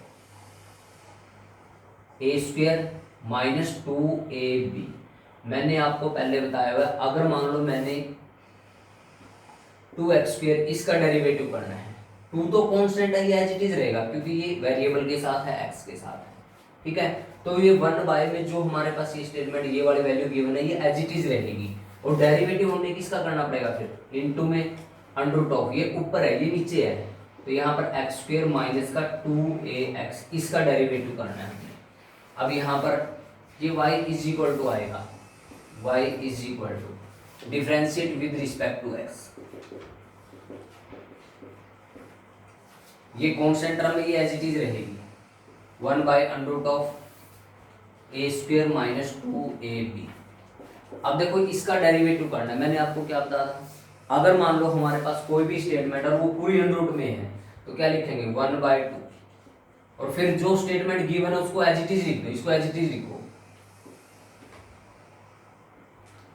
- 2ab। मैंने आपको पहले बताया हुआ, अगर मान लो मैंने 2x² इसका डेरिवेटिव करना है, 2 तो कांस्टेंट है, ये एज इट इज रहेगा क्योंकि ये वेरिएबल के साथ है, x के साथ है। ठीक है, तो ये 1/, में जो हमारे पास ये स्टेटमेंट ये वाली वैल्यू गिवन है, ये एज इट इज रहेगी। और डेरिवेटिव हमने किसका करना पड़ेगा फिर, इनटू में √, ये ऊपर है ये नीचे है, तो यहाँ पर x² माइनस का 2ax इसका डेरिवेटिव करना है हमने। अब यहाँ पर ये y = आएगा, y = differentiate with respect to x, ये कांस्टेंट टर्म ये एज इट इज रहेगी, 1/√a² - 2ab। अब देखो इसका डेरिवेटिव करना है, मैंने आपको क्या बताया था, अगर मान लो हमारे पास कोई भी स्टेटमेंट और वो पूरी अंडर में है, तो क्या लिखेंगे 1/2, और फिर जो स्टेटमेंट गिवन है उसको एज इट इज लिख दो, इसको एज इट इज लिखो,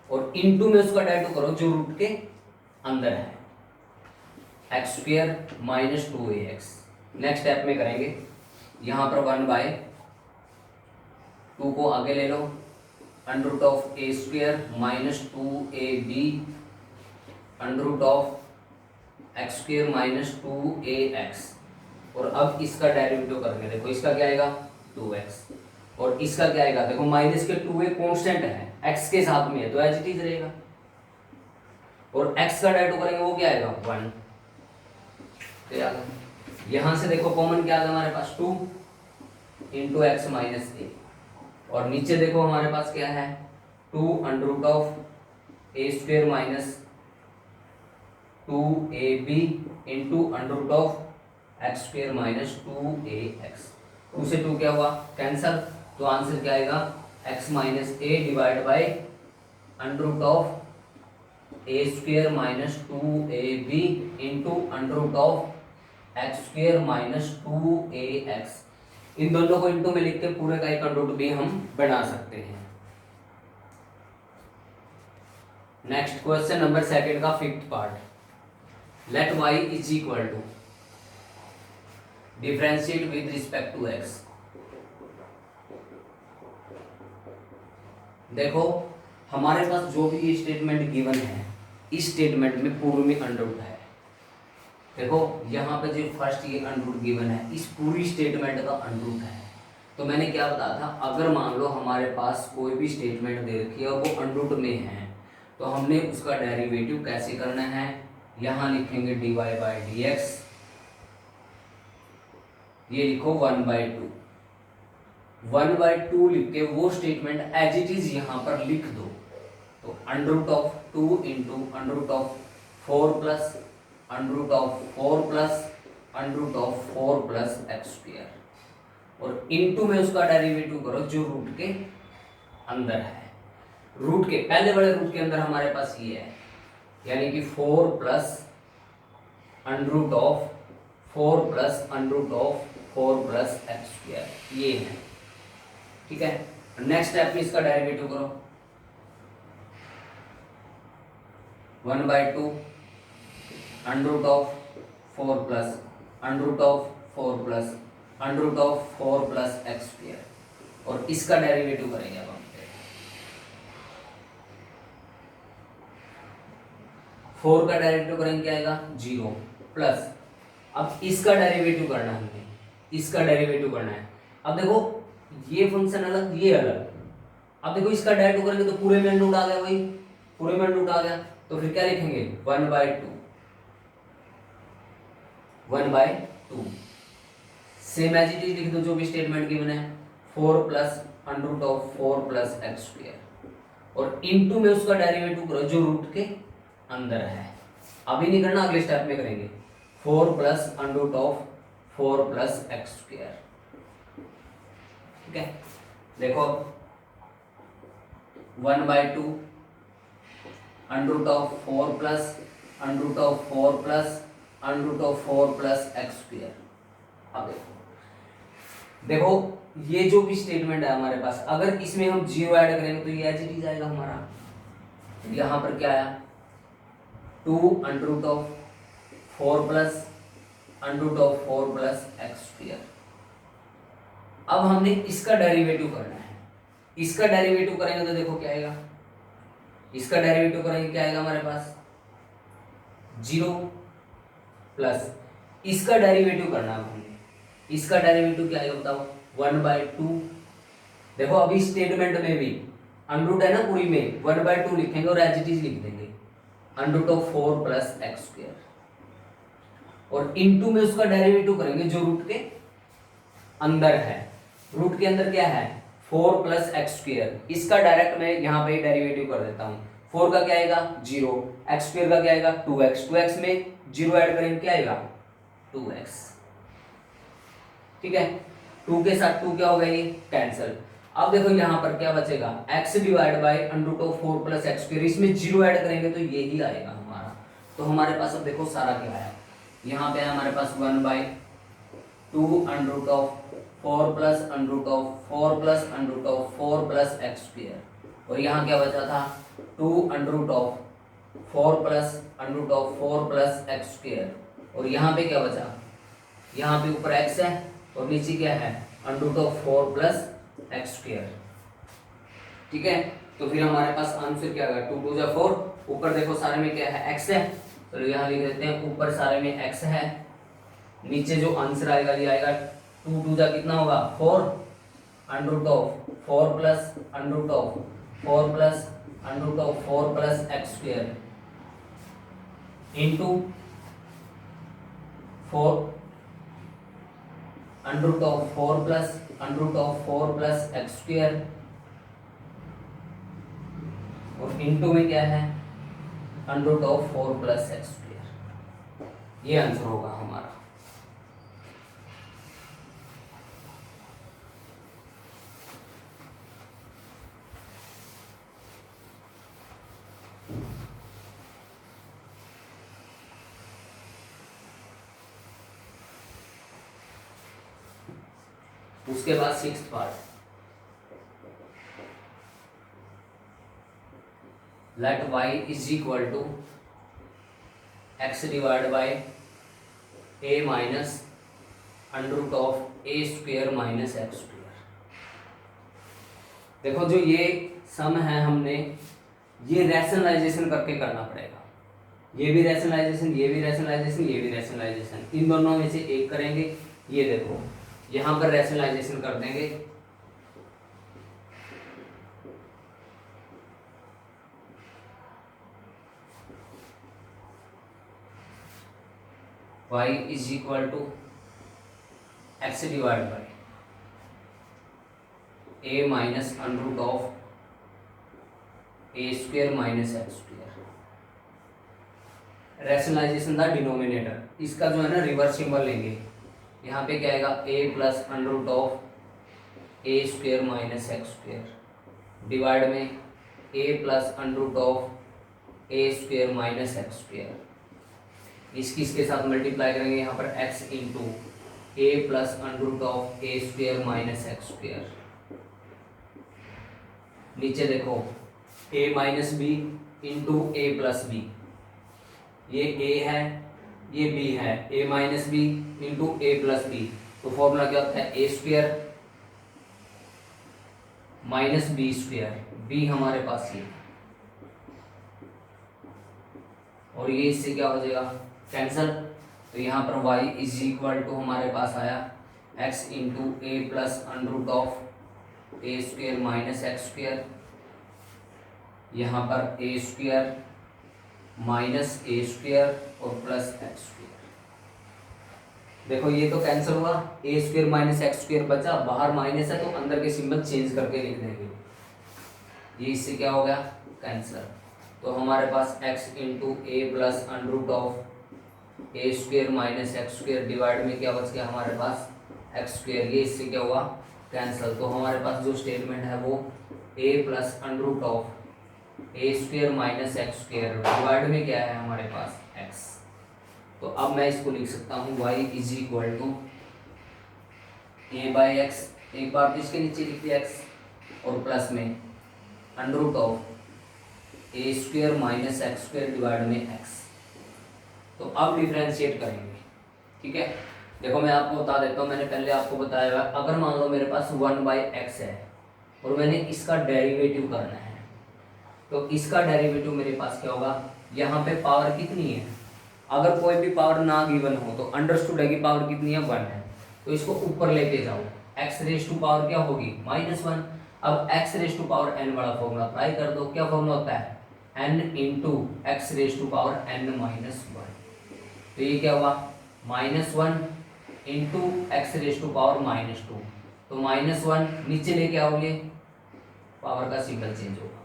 और इनटू में उसका डाइटो करो जो रूट के अंदर है, x² - 2ax। नेक्स्ट स्टेप में करेंगे, यहाँ पर 1/2 को आगे ले लो, √a² - 2ab x² - 2ax। और अब इसका डेरिवेटिव करेंगे, देखो इसका क्या आएगा 2x, और इसका क्या आएगा, देखो माइनस के 2a कांस्टेंट है, x के साथ में है तो एज इट इज रहेगा, और x का डेरिवेटिव करेंगे वो क्या आएगा 1। तो यहाँ से देखो कॉमन क्या आ गया हमारे पास 2 × x - a, और नीचे देखो हमारे पास क्या है 2 √a² - 2ab × √x² - 2ax। 2 से 2 क्या हुआ कैंसल, तो आंसर क्या आएगा x - a divide by √x² a square minus 2ab into under root of x square minus 2ax। इन दोनों को इंटू में लिख के पूरे का एक अंडर रूट भी हम बना सकते हैं। नेक्स्ट क्वेश्चन नंबर सेकंड का fifth part. Let y is equal to differentiate with respect to x। देखो हमारे पास जो भी ये स्टेटमेंट गिवन है, इस स्टेटमेंट में पूर्व में अंडर रूट है। देखो यहाँ पे जो फर्स्ट ये अंडर रूट गिवन है, इस पूरी स्टेटमेंट का अंडर रूट है। तो मैंने क्या बताया था, अगर मान लो हमारे पास कोई भी स्टेटमेंट दे रखी है और वो अंडर रूट में है, तो हमने उसका डेरिवेटिव कैसे करना है, यहाँ लिखेंगे dy बाई डी एक्स, ये लिखो 1/2। 1/2 लिख के वो स्टेटमेंट एज इट इज यहाँ पर लिख दो। तो under root of 2 into under root of 4 plus under root of 4 plus under root of 4 plus x square, और इनटू में उसका डेरिवेटिव करो जो रूट के अंदर है। रूट के पहले बड़े रूट के अंदर हमारे पास ये है, यानी कि 4 plus under root of 4 plus under root of 4 plus x square, ये है। ठीक है, नेक्स्ट स्टेप में इसका डेरिवेटिव करो। 1/2 under root of 4 plus under root of 4 plus under root of 4 plus x square, और इसका डेरिवेटिव करेंगे अब हम। 4 का डेरिवेटिव करेंगे क्या आएगा 0 प्लस, अब इसका डेरिवेटिव करना है हमें, इसका डेरिवेटिव करना है। अब देखो ये फंक्शन अलग ये अलग, अब देखो इसका डेरिवेटिव करेंगे तो पूरे में अंडर रूट आ गया, वही पूरे में अंडर रूट आ गया, तो फिर क्या लिखेंगे 1/2 1/2 सेम एज इट इज लिख दो जो भी स्टेटमेंट गिवन है, 4 plus under root of 4 plus x square, और इनटू में उसका डेरिवेटिव करो जो रूट के अंदर है। अभी नहीं करना, अगले स्टेप में करेंगे। 4 plus under root of 4 plus x square. ठीक है, देखो 1/2 under root of 4 plus under root of 4 plus under root of 4 plus x square. अब देखो ये जो भी स्टेटमेंट है हमारे पास, अगर इसमें हम 0 ऐड करेंगे तो ये एज इट इज आएगा हमारा। यहां पर क्या आया 2 under root of 4 plus under root of 4 plus x square. अब हमने इसका डेरिवेटिव करना है, इसका डेरिवेटिव करेंगे तो देखो क्या आएगा, इसका डेरिवेटिव करेंगे क्या आएगा हमारे पास 0 प्लस इसका डेरिवेटिव करना है हमने, इसका डेरिवेटिव क्या आएगा बताओ 1/2। देखो अभी स्टेटमेंट में भी अंडर रूट है ना, पूरी में 1/2 लिखेंगे और एज इट इज लिख देंगे under root of 4 plus x square, और इनटू में उसका डेरिवेटिव करेंगे जो रूट के अंदर है। रूट के अंदर क्या है 4 प्लस एक्स स्क्वायर, इसका डायरेक्ट मैं यहाँ पे डेरिवेटिव कर देता हूँ। 4 का क्या आएगा 0, एक्स स्क्वायर का क्या आएगा 2x, 2x में 0 ऐड करेंगे क्या आएगा 2x। ठीक है, 2 के साथ 2 क्या होगा ये कैंसिल। अब देखो यहाँ पर क्या बचेगा x divide by under root of 4 plus x square, इसमें 0 ऐड करेंगे तो ये ही आएगा हमारा। तो हमारे पास अब देखो सारा क्या आया, यहाँ पे हमारे पास 1/2 under root of 4 plus under root of 4 plus under root of 4 plus x square, और यहाँ क्या बचा था 2 under root of 4 plus under root of 4 plus x square, और यहाँ पे क्या बचा, यहाँ पे ऊपर x है और नीचे क्या है under root of 4 plus x square. ठीक है, तो फिर हमारे पास आंसर क्या आएगा 2 2 जा 4, ऊपर देखो सारे में क्या है x है, चलो यहाँ लिख देते हैं ऊपर सारे में x है, नीचे जो आंसर आएगा ये आएगा 2 2 जा कितना होगा 4 under root of 4 plus under root of 4 plus under root of 4 plus x square into 4 under root of 4 plus under root of 4 plus x square, और इनटू में क्या है under root of 4 plus x square. ये answer होगा हमारा। उसके बाद sixth part, let y is equal to x divide by a minus under root of a square minus x square. देखो जो ये सम है हमने ये रैशनलाइजेशन करके करना पड़ेगा, ये भी रैशनलाइजेशन, ये भी रैशनलाइजेशन, ये भी रैशनलाइजेशन, इन दोनों में से एक करेंगे। ये देखो यहां पर रैशनलाइजेशन कर देंगे, y is equal to x divide by a minus under root of a square minus x square. Rationalisation था डिनोमिनेटर, इसका जो है ना रिवर्स सिंबल लेंगे, यहाँ पे क्या आएगा a plus under root of a square minus x square divide में a plus under root of a square minus x square. इसके साथ मल्टीप्लाई करेंगे यहाँ पर x into a plus under root of a square minus x square. नीचे देखो a minus b into a plus b, ये a है ये b है, a minus b into a plus b, तो फॉर्मूला क्या होता है a square minus b square, b हमारे पास ये, और ये इससे क्या हो जाएगा कैंसल। तो यहाँ पर y इज इक्वल टू हमारे पास आया x into a plus under root of a square minus x square, यहाँ पर a square minus a square और प्लस एक्स स्क्वेयर। देखो ये तो कैंसिल हुआ, a square minus x square बचा, बाहर माइनस है तो अंदर के सिंबल चेंज करके लिख देंगे, ये इससे क्या हो गया कैंसिल। तो हमारे पास x into a plus under root of a square minus x square divide में क्या बच गया हमारे पास एक्स स्क्वेयर, ये इससे क्या हुआ कैंसिल। तो हमारे पास जो स्टेटमेंट है वो a plus under root of a square minus x square divide में क्या है हमारे पास x। तो अब मैं इसको लिख सकता हूँ y is equal to a by x, एक बार तो इसके नीचे लिख दिया x और प्लस में under root of a square minus x square divide में x। तो अब डिफरेंशिएट करेंगे, ठीक है। देखो मैं आपको बता देता हूँ, मैंने पहले आपको बताया हुआ, अगर मान लो मेरे पास 1/x है और मैंने इसका डेरिवेटिव करना है, तो इसका डेरिवेटिव मेरे पास क्या होगा, यहाँ पे पावर कितनी है, अगर कोई भी पावर ना गिवन हो तो अंडरस्टूड है कि पावर कितनी है 1 है, तो इसको ऊपर लेके जाओ, x रेज टू पावर क्या होगी -1। अब x raise to power n वाला फॉर्मूला अप्लाई कर दो, क्या फॉर्मूला होता है n into x raise to power n minus 1। तो ये क्या हुआ -1 into x raise to power -2, तो -1 नीचे लेके आओगे पावर का सिंबल चेंज होगा,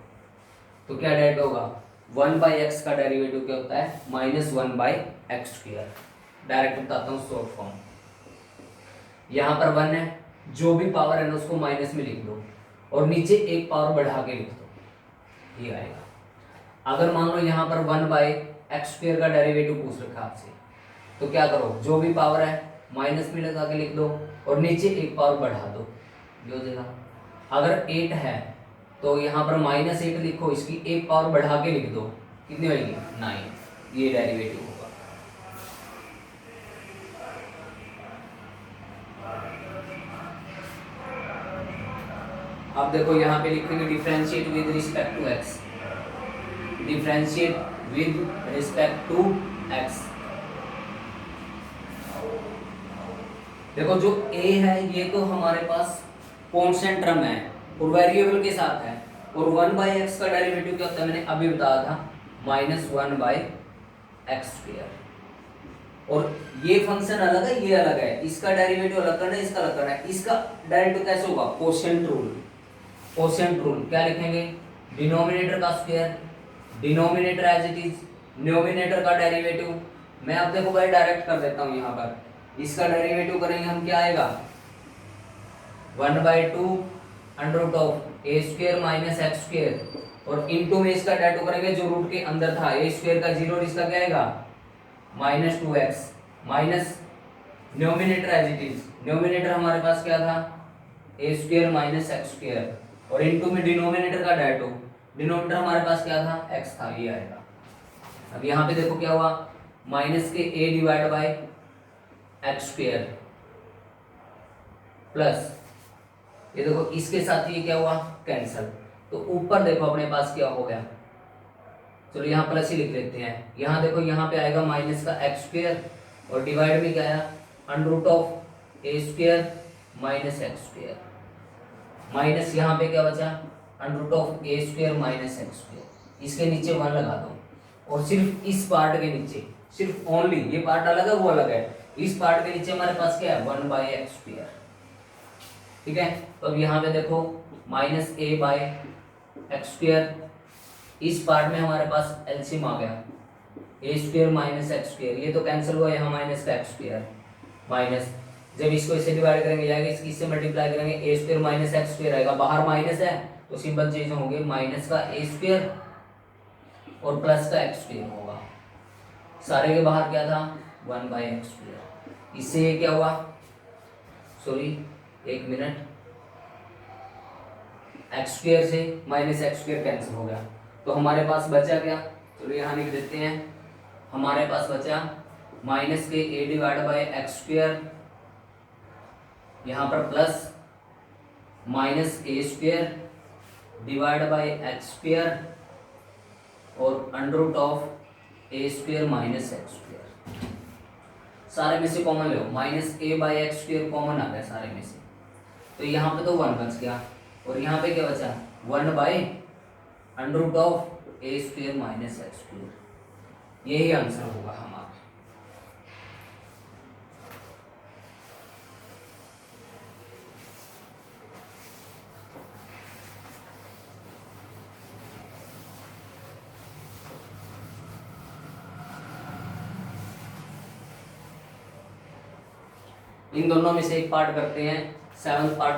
तो क्या डायरेक्ट होगा 1/x का डेरिवेटिव क्या होता है -1/x स्क्वायर। डायरेक्ट बताता हूँ शॉर्ट फॉर्म, यहाँ पर 1 है, जो भी पावर है ना उसको माइनस में लिख दो और नीचे एक पावर बढ़ा के लिख दो, ये आएगा। अगर मान लो यहाँ पर 1/x स्क्वायर का डेरिवेटिव पूछ रखा आपसे, तो क्या करो जो भी पावर है माइनस में लगा के लिख दो और नीचे एक पावर बढ़ा दो, ये हो जाएगा। अगर 8 है तो यहाँ पर -8 लिखो, इसकी एक पावर बढ़ा के लिख दो, कितनी होगी 9, ये डेरिवेटिव होगा। अब देखो यहाँ पे लिखेंगे differentiate with respect to x, differentiate with respect to x। देखो जो a है ये तो हमारे पास कांस्टेंट टर्म है और वेरिएबल के साथ है, और 1/x का डेरिवेटिव क्या होता है मैंने अभी बताया था -1/x स्क्वायर। और ये फंक्शन अलग है ये अलग है, इसका डेरिवेटिव अलग करना है इसका अलग करना है। इसका डेरिवेटिव कैसे होगा कोशेंट रूल, कोशेंट रूल क्या लिखेंगे डिनोमिनेटर का square, denominator as it is, numerator का डेरिवेटिव। मैं अब देखो भाई डायरेक्ट कर देता हूँ, यहाँ पर इसका डेरिवेटिव करेंगे हम, क्या आएगा 1/2 under root of a square minus x square, और इनटू में इसका डेरिवेटिव करेंगे जो रूट के अंदर था ए स्क्वायर का 0, इसका क्या आएगा -2x minus numerator as it is, numerator हमारे पास क्या था a square minus x square, और इनटू में डिनोमिनेटर का डेटो, डिनोमिनेटर हमारे पास क्या था, एक्स था, ये आएगा। अब यहाँ पे देखो क्या हुआ, माइनस के a divide by x square plus ये देखो इसके साथ ये क्या हुआ, कैंसल। तो ऊपर देखो अपने पास क्या हो गया, चलो यहाँ प्लस ही लिख लेते हैं। यहाँ देखो यहाँ पे आएगा माइनस का एक्स स्क्वायर और डिवाइड में क्या आया, under root of a square minus x square, minus यहाँ पे क्या बचा, under root of a square minus x square. इसके नीचे 1 लगा दो, और सिर्फ इस पार्ट के नीचे, सिर्फ ओनली ये पार्ट अलग है वो अलग है, इस पार्ट के नीचे हमारे पास क्या है, 1 बाई एक्स स्क्वायर। ठीक है, तो अब यहाँ पे देखो minus a by x square, इस पार्ट में हमारे पास एलसीएम आ गया, ए स्क्वायर माइनस एक्स स्क्वायर, ये तो कैंसिल हुआ, यहाँ माइनस का एक्स स्क्वायर माइनस, जब इसको इससे डिवाइड करेंगे जाएगा, इससे मल्टीप्लाई करेंगे, ए स्क्वायर माइनस एक्स स्क्वायर आएगा, बाहर माइनस है तो सिंपल चीज होंगे माइनस का ए स्क्वायर और प्लस का एक्स स्क्वायर होगा, सारे के बाहर क्या था, 1 बाई एक्स स्क्वायर। इससे ये क्या हुआ, सॉरी एक मिनट, एक्स स्क्वायर से माइनस एक्स स्क्वायर कैंसिल हो गया, तो हमारे पास बचा क्या, चलो यहाँ लिख देते हैं, हमारे पास बचा माइनस के a divide by x square, यहाँ पर plus minus a square divide by x square और under root of a square minus x square. सारे में से कॉमन लो, minus a by x square common आ गया सारे में से, तो यहाँ पे तो 1 बच गया, और यहाँ पे क्या बचा, 1 by under root of a square minus x square. यही आंसर होगा हमारा। इन दोनों में से एक पार्ट करते हैं, 7th पार्ट